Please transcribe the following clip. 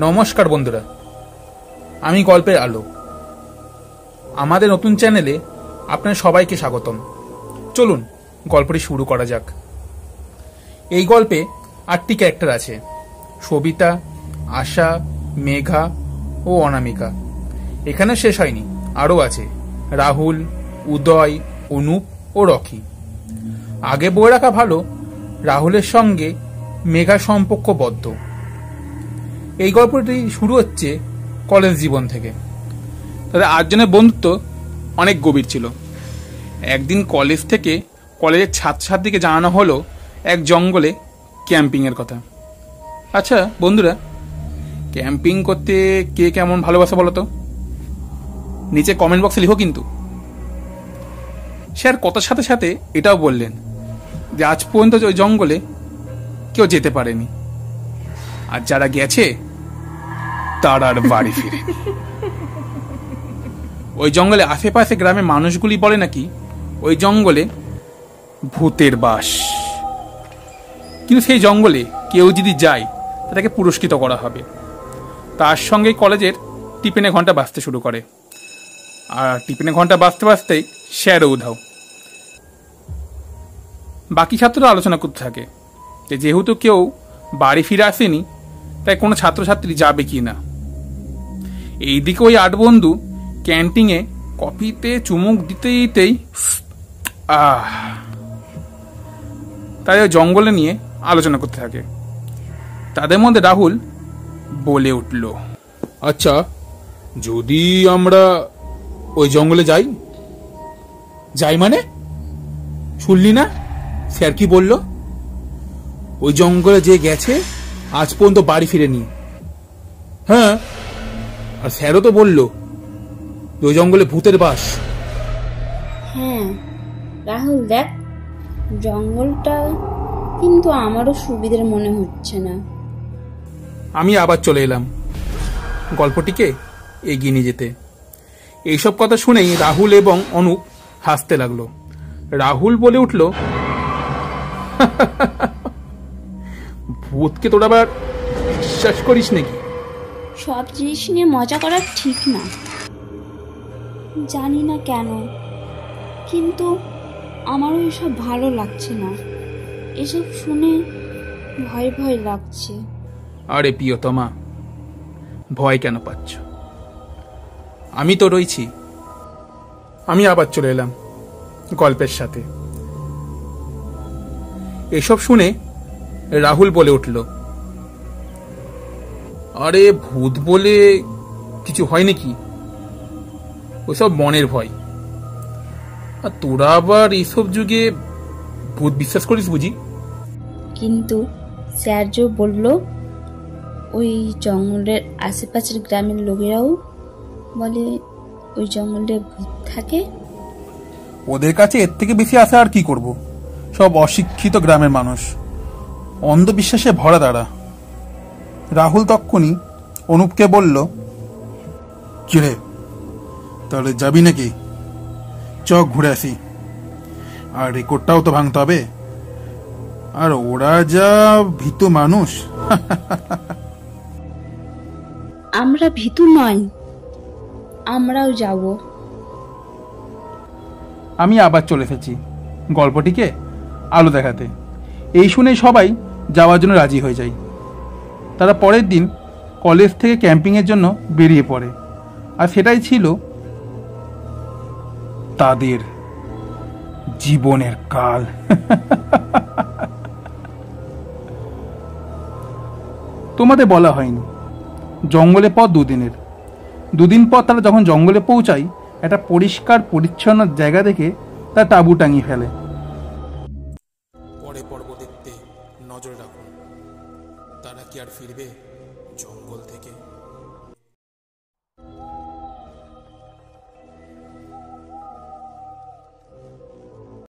নমস্কার বন্ধুরা, আমি গল্পের আলো। আমাদের নতুন চ্যানেলে আপনাদের সবাইকে স্বাগতম। চলুন গল্পটি শুরু করা যাক। এই গল্পে 8টি ক্যারেক্টার আছে: সবিতা, আশা, মেঘা ও অনামিকা। এখানে শেষ হয়নি, আরও আছে রাহুল, উদয়, অনুপ ও রকি। আগে বলে রাখা ভালো, রাহুলের সঙ্গে মেঘা সম্পর্কবদ্ধ। এই গল্পটি শুরু হচ্ছে কলেজ জীবন থেকে। তাদের 8 জনের বন্ধুত্ব অনেক গভীর ছিল। একদিন কলেজ থেকে কলেজের ছাত্রছাত্রীকে জানানো হলো এক জঙ্গলে ক্যাম্পিংয়ের কথা। আচ্ছা বন্ধুরা, ক্যাম্পিং করতে কে কেমন ভালোবাসে বলো তো? নিচে কমেন্ট বক্সে লিখো কিন্তু। স্যার কথার সাথে সাথে এটাও বললেন যে আজ পর্যন্ত ওই জঙ্গলে কেউ যেতে পারেনি, আর যারা গেছে তার আর বাড়ি ফিরে। ওই জঙ্গলে আশেপাশে গ্রামের মানুষগুলি বলে নাকি ওই জঙ্গলে ভূতের বাস। কিন্তু সেই জঙ্গলে কেউ যদি যায় তাকে পুরস্কৃত করা হবে। তার সঙ্গে কলেজের টিফিনে ঘন্টা বাজতে শুরু করে, আর টিফিনে ঘন্টা বাজতে বাজতেই স্যারও উধাও। বাকি ছাত্ররা আলোচনা করতে থাকে যে যেহেতু কেউ বাড়ি ফিরে আসেনি, তাই কোনো ছাত্রছাত্রী যাবে কি না। এইদিকে ওই 8 বন্ধু ক্যান্টিনে কফিতে চুমুক দিতে দিতেই তাই ওই জঙ্গলে নিয়ে আলোচনা করতে থাকে। তাদের মধ্যে রাহুল বলে উঠল, আচ্ছা যদি আমরা ওই জঙ্গলে যাই? যাই মানে? শুনলি না স্যার কি বলল? ওই জঙ্গলে যে গেছে আজ পর্যন্ত বাড়ি ফিরেনি। হ্যাঁ, আর স্যারও তো বলল ওই জঙ্গলে ভূতের বাস। হ্যাঁ রাহুল, দেখ জঙ্গলটা কিন্তু আমারও সুবিধার মনে হচ্ছে না। আমি আবার চলে এলাম গল্পটিকে এগিয়ে নিয়ে যেতে। এইসব কথা শুনেই রাহুল এবং অনুপ হাসতে লাগলো। রাহুল বলে উঠল, ভূতকে তোরা আবার বিশ্বাস করিস নাকি? সব জিনিস নিয়ে মজা করা ঠিক না, জানি না কেন, কিন্তু আমারও এসব ভালো লাগছে না। এসব শুনে ভয় ভয় লাগছে। আরে প্রিয়তমা, ভয় কেন পাচ্ছ? আমি তো রয়েছি। আমি আবার চলে এলাম গল্পের সাথে। এসব শুনে রাহুল বলে উঠল, আরে ভূত বলে কিছু হয় নাকি? ওসব মনের ভয়। আর তোরা আবার এইসব যুগে ভূত বিশ্বাস করিস বুঝি? কিন্তু স্যার যে বলল ওই জঙ্গলের আশেপাশের গ্রামের লোকেরাও বলে ওই জঙ্গলে ভূত থাকে। ওদের কাছে এর থেকে বেশি আশা আর কি করব? সব অশিক্ষিত গ্রামের মানুষ, অন্ধবিশ্বাসে ভরা তারা। রাহুল তক্ষুনি অনুপকে বলল, কিরে তাহলে যাবি নাকি? চক ঘুরে আসি, আর রেকর্ডটাও তো ভাঙতে হবে। আর ওরা যা ভীতু মানুষ। আমরা ভীতু নয়, আমরাও যাব। আমি আবার চলে এসেছি গল্পটিকে আলো দেখাতে। এই শুনে সবাই যাওয়ার জন্য রাজি হয়ে যায়। তারা পরের দিন কলেজ থেকে ক্যাম্পিংয়ের জন্য বেরিয়ে পড়ে, আর সেটাই ছিল তাদের জীবনের কাল। তোমাদের বলা হয়নি, জঙ্গলে পথ 2 দিনের। 2 দিন পর তারা যখন জঙ্গলে পৌঁছায়, একটা পরিষ্কার পরিচ্ছন্ন জায়গা দেখে তার তাঁবু টাঙিয়ে ফেলে। পরে পর্ব দেখতে নজর রাখুন। তারা কি আর ফিরবে জঙ্গল থেকে?